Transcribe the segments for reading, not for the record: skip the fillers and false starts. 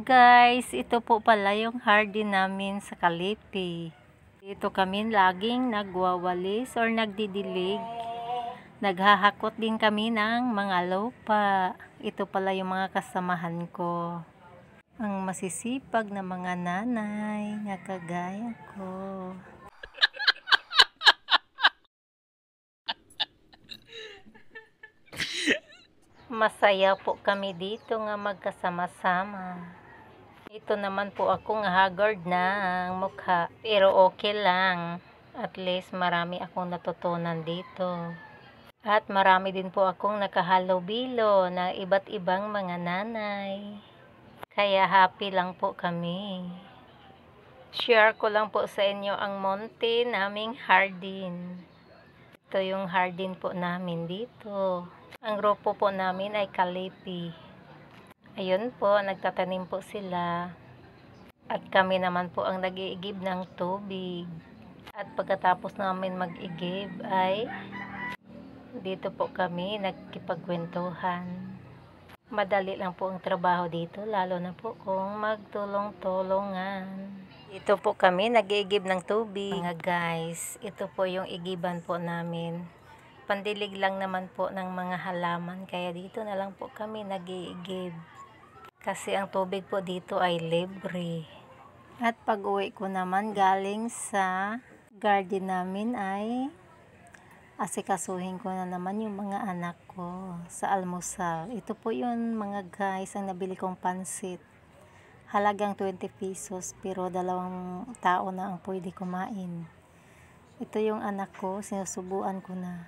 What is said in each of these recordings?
guys, ito po pala yung hardin namin sa Kalipi. Dito kami laging nagwawalis or nagdidilig. Naghahakot din kami ng mga lupa. Ito pala yung mga kasamahan ko. Ang masisipag na mga nanay na kagaya ko. Masaya po kami dito nga magkasama-sama. Ito naman po ako nga haggard na ang mukha, pero okay lang. At least marami akong natutunan dito. At marami din po akong nakahalubilo na iba't ibang mga nanay. Kaya happy lang po kami. Share ko lang po sa inyo ang monte naming hardin. Ito yung hardin po namin dito. Ang grupo po namin ay Kalipi. Ayun po, nagtatanim po sila. At kami naman po ang nag-iigib ng tubig. At pagkatapos namin mag-igib ay dito po kami nagkipagkwentuhan. Madali lang po ang trabaho dito, lalo na po kung magtulong-tulungan. Dito po kami nag-iigib ng tubig. Mga guys, ito po yung igiban po namin. Pandilig lang naman po ng mga halaman, kaya dito na lang po kami nag-iigib. Kasi ang tubig po dito ay libre. At pag uwi ko naman galing sa garden namin ay asikasuhin ko na naman yung mga anak ko sa almusal. Ito po yun mga guys, ang nabili kong pansit. Halagang 20 pesos pero 2 tao na ang pwede kumain. Ito yung anak ko, sinusubuan ko na.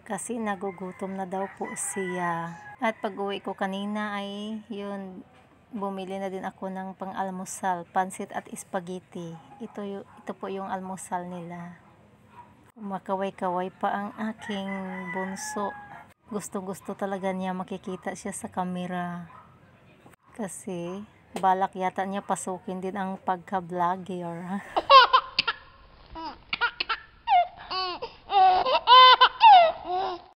Kasi nagugutom na daw po siya. At pag uwi ko kanina ay yun, bumili na din ako ng pang-almusal, pansit at spaghetti. Ito po yung almusal nila. Makaway-kaway pa ang aking bunso. Gusto talaga niya makikita siya sa camera. Kasi balak yata niya pasukin din ang pagka-vlogger.